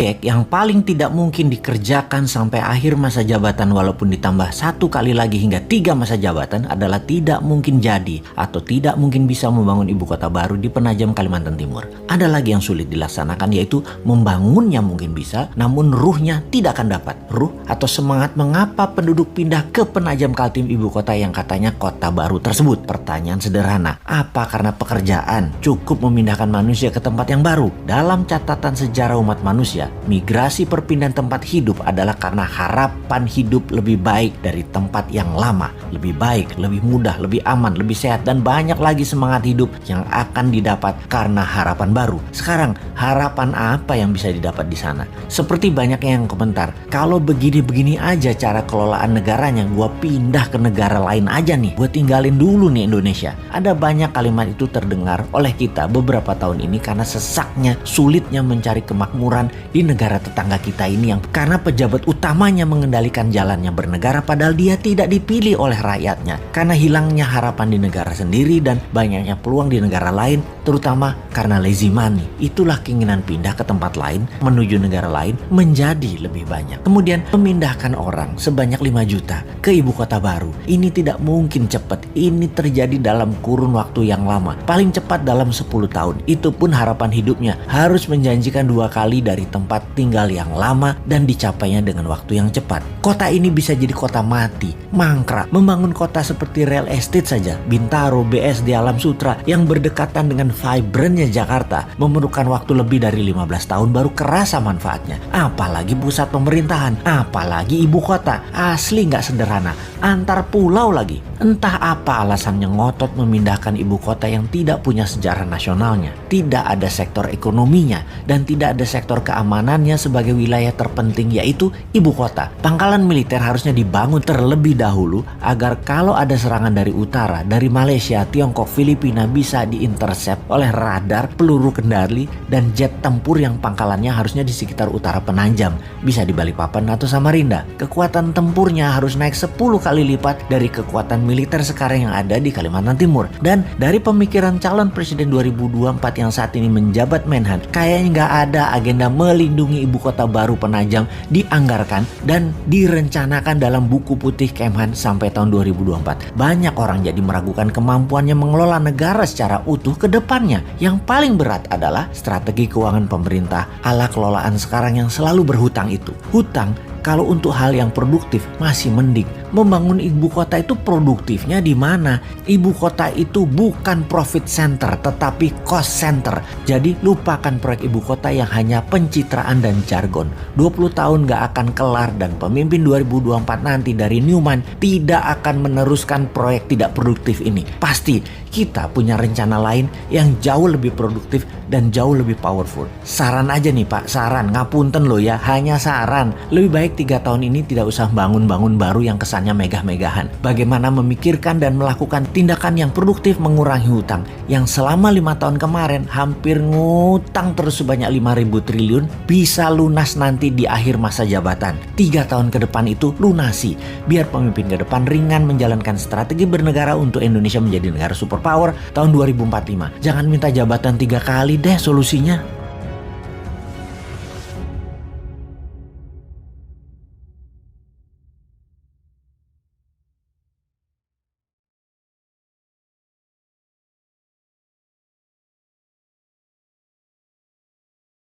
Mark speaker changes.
Speaker 1: Proyek yang paling tidak mungkin dikerjakan sampai akhir masa jabatan walaupun ditambah 1 kali lagi hingga 3 masa jabatan adalah tidak mungkin jadi atau tidak mungkin bisa membangun ibu kota baru di Penajam, Kalimantan Timur. Ada lagi yang sulit dilaksanakan, yaitu membangunnya mungkin bisa, namun ruhnya tidak akan dapat. Ruh atau semangat mengapa penduduk pindah ke Penajam Kaltim, ibu kota yang katanya kota baru tersebut. Pertanyaan sederhana, apa karena pekerjaan? Cukup memindahkan manusia ke tempat yang baru. Dalam catatan sejarah umat manusia, migrasi perpindahan tempat hidup adalah karena harapan hidup lebih baik dari tempat yang lama. Lebih baik, lebih mudah, lebih aman, lebih sehat, dan banyak lagi semangat hidup yang akan didapat karena harapan baru. Sekarang, harapan apa yang bisa didapat di sana? Seperti banyak yang komentar, kalau begini-begini aja cara kelolaan negaranya, gua pindah ke negara lain aja nih, gua tinggalin dulu nih Indonesia. Ada banyak kalimat itu terdengar oleh kita beberapa tahun ini karena sesaknya, sulitnya mencari kemakmuran di negara tetangga kita ini yang karena pejabat utamanya mengendalikan jalannya bernegara padahal dia tidak dipilih oleh rakyatnya. Karena hilangnya harapan di negara sendiri dan banyaknya peluang di negara lain, terutama karena lazy money. Itulah keinginan pindah ke tempat lain menuju negara lain menjadi lebih banyak. Kemudian memindahkan orang sebanyak 5 juta ke ibu kota baru. Ini tidak mungkin cepat. Ini terjadi dalam kurun waktu yang lama. Paling cepat dalam 10 tahun. Itu pun harapan hidupnya harus menjanjikan 2 kali dari tempat tinggal yang lama dan dicapainya dengan waktu yang cepat. Kota ini bisa jadi kota mati, mangkrak. Membangun kota seperti real estate saja, Bintaro, BSD, Alam Sutra yang berdekatan dengan vibrantnya Jakarta memerlukan waktu lebih dari 15 tahun baru kerasa manfaatnya. Apalagi pusat pemerintahan, apalagi ibu kota. Asli nggak sederhana. Antar pulau lagi. Entah apa alasannya ngotot memindahkan ibu kota yang tidak punya sejarah nasionalnya, tidak ada sektor ekonominya, dan tidak ada sektor keamanannya sebagai wilayah terpenting yaitu ibu kota. Pangkalan militer harusnya dibangun terlebih dahulu agar kalau ada serangan dari utara, dari Malaysia, Tiongkok, Filipina bisa diintercept oleh radar, peluru kendali, dan jet tempur yang pangkalannya harusnya di sekitar utara Penajam, bisa di Balikpapan atau Samarinda. Kekuatan tempurnya harus naik 10 kali lipat dari kekuatan militer sekarang yang ada di Kalimantan Timur. Dan dari pemikiran calon presiden 2024 yang saat ini menjabat Menhan, kayaknya nggak ada agenda melindungi ibu kota baru Penajam dianggarkan dan direncanakan dalam buku putih Kemhan sampai tahun 2024. Banyak orang jadi meragukan kemampuannya mengelola negara secara utuh ke depannya. Yang paling berat adalah strategi keuangan pemerintah ala kelolaan sekarang yang selalu berhutang itu. Hutang kalau untuk hal yang produktif masih mending. Membangun ibu kota itu produktifnya di mana? Ibu kota itu bukan profit center tetapi cost center. Jadi lupakan proyek ibu kota yang hanya pencitraan dan jargon. 20 tahun gak akan kelar dan pemimpin 2024 nanti dari Newman tidak akan meneruskan proyek tidak produktif ini. Pasti kita punya rencana lain yang jauh lebih produktif dan jauh lebih powerful. Saran aja nih Pak, saran, ngapunten loh ya, hanya saran. Lebih baik 3 tahun ini tidak usah bangun-bangun baru yang kesannya megah-megahan. Bagaimana memikirkan dan melakukan tindakan yang produktif mengurangi hutang yang selama 5 tahun kemarin hampir ngutang terus sebanyak 5.000 triliun bisa lunas nanti di akhir masa jabatan. 3 tahun ke depan itu lunasi. Biar pemimpin ke depan ringan menjalankan strategi bernegara untuk Indonesia menjadi negara superpower tahun 2045. Jangan minta jabatan 3 kali deh solusinya.